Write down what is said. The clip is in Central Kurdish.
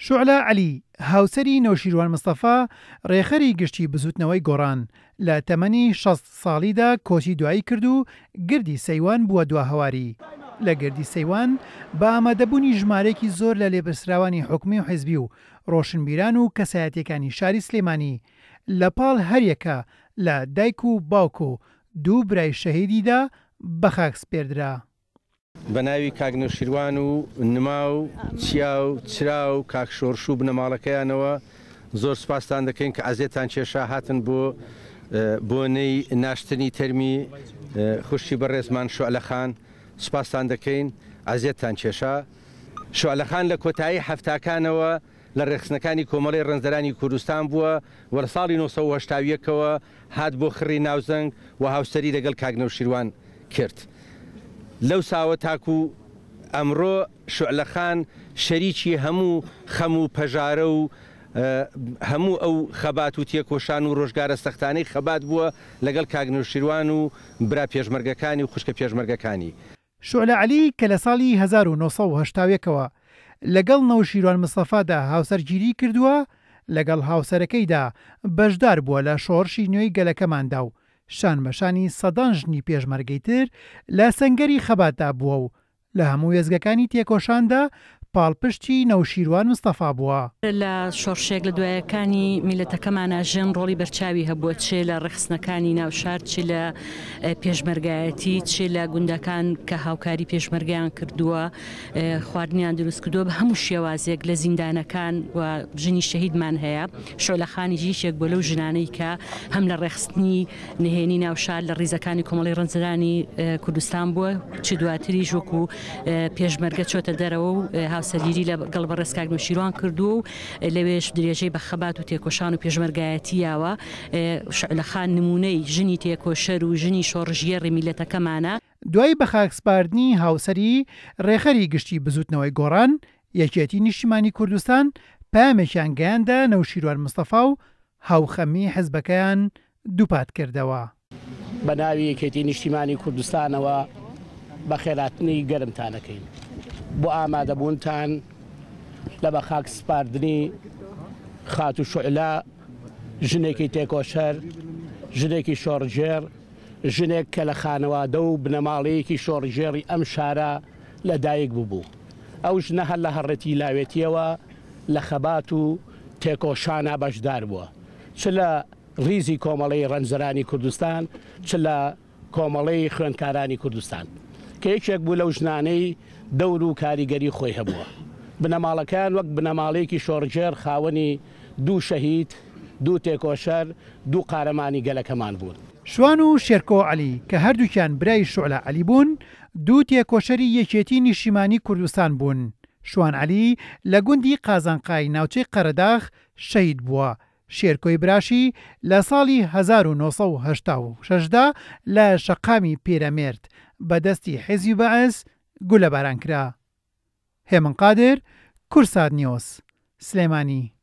شوعلە عەلی هاوسەری نەوشیروان مستەفا ڕێخەری گشتی بزوتنەوەی گۆڕان لە تەمەنی 60 ساڵیدا کۆچی دوایی کرد و گردی سەیوان بووە دواهەواری. لە گردی سەیوان بە ئامادەبوونی ژمارەیەکی زۆر لە لێبەرسراوانی حکومی و حیزبی و ڕۆشنبیران و کەسایەتیەکانی شاری سلێمانی لەپاڵ هەریەکە لە دایک و باوک و دوو برای شەهیدیدا بەخاک سپێردرا. بەناوی کاک نەوشیروان و نما و چیا و چرا و کاک شۆڕش و بنەماڵەکەیانەوە زۆر سوپاسان دەکەین کە ئازێتان کێشا هاتن بۆ بۆنەی ناشتنی تەرمی خوشتی بەڕێزمان شوعلەخان. سوپاسان دەکەین ئازێتان کێشا. شوعلەخان لە کۆتایی هەفتاکانەوە لە ڕێخستنەکانی کۆمەڵی ڕەنزەرانی کوردستان بووە و لە ساڵی 1970ەوە هات بۆ خڕی ناوزەنگ و هاوسەری لەگەڵ کاک نەوشیروان کرد. لەو ساوە تاکو ئەمڕۆ شوعلەخان شەریکی هەموو خەم و پەژارە و هەموو ئەو خەبات و تێکۆشان و ڕۆژگارە سەختانەی خەبات بووە لەگەڵ کاک نەوشیروان و برا پێشمەرگەکانی و خوشکە پێشمەرگەکانی. شوعلە عەلی کە لە ساڵی 1970ەوە لەگەڵ نەوشیروان مستەفادا هاوسەرگیری کردووە، لەگەڵ هاوسەرەکەیدا بەشدار بووە لە شۆڕشی نوێی گەلەکەماندا و شان بەشانی سەدان ژنی پێشمەرگەی تر لە سەنگەری خەباتدا بووە و لە هەموو وێزگەکانی تێکۆشاندا پاڵپشتی نەوشیروان مستەفا بووە. لە شۆڕشێک لە دوایەکانی میلەتەکەمانە ژێن ڕۆڵی بەرچاوی هەبووە، چێ لە ڕێخستنەکانی ناوشار، چ لە پێشمەرگایەتی، چ لە گوندەکان کە هاوکاری پێشمەرگیان کردووە، خواردنیان دروست کردووە بە هەموو شێوازێک لە زیندانەکان و ژنی شەهیدمان هەیە. شۆلەخانی ژیشێک بۆ لەو ژنانەی کە هەم لە ڕێخستنی نهێنی ناوشار لە ڕیزەکانی کۆمەڵی ڕەنزەرانی کوردستان بووە، چ دواتریش وەکو پێشمەرگە چۆتە دەرەوە و هاوسەرگیری لە گەڵ بەڕێز کاک نەوشیروان کردووە و لەوێش درێژەی بە خەبات و تێکۆشان و پێشمەرگایەتیاوە. شوعلەخان نمونەی ژنی تێکۆشەر و ژنی شۆڕژێڕی میلەتەکەمانە. دوای بە خاکسپاردنی هاوسەری ڕێخەری گشتی بزوتنەوەی گۆڕان یەکێتی نیشتیمانی کوردستان پامێکیان گەیاندا نەوشیروان مستەفا و هاوخەمی حیزبەکەیان دووپات کردەوە. بە ناوی یەکێتی نیشتیمانی کوردستانەوە بە خێراتنی گەرمتانەکەین بۆ ئامادەبوونتان لە بە خاک سپاردنی خات و شوعلە، ژنێکی تێکۆشەر، ژنێکی شۆڕژێر، ژنێک کە لە خانەوادە و بنەماڵەیەکی شۆڕژێڕی ئەم شارە لە دایک بوو. ئەو ژنە هەر لە هەڕێتی لاوێتیەوە لە خەبات و تێکۆشانە بەشدار بووە، چ لە ڕیزی کۆمەڵەی ڕەنزەرانی کوردستان، چ لە کۆمەڵەی خوێندکارانی کوردستان، کە یەکێک بوو لەو ژنانەی دەور و کاریگەری خۆی هەبووە. بنەماڵەکان وەک بنەماڵەیەکی شۆڕژێر خاوەنی دوو شەهید، دوو تێکۆشەر، دوو قارەمانی گەلەکەمان بوون. شوان و شێرکۆ عەلی کە هەردووکیان برای شوعلە عەلی بوون، دوو تێکۆشەری یەکێتی نیشتیمانی کوردستان بوون. شوان عەلی لە گوندی قازانقای ناوچەی قەرەداغ شەهید بووە. شێرکۆی براشی لە ساڵی 1986دا لە شەقامی پیرەمێرد بەدەستی حیزبی بەعەز گولەباران کرا. هێمن قادر، کورسات نیوز، سلێمانی.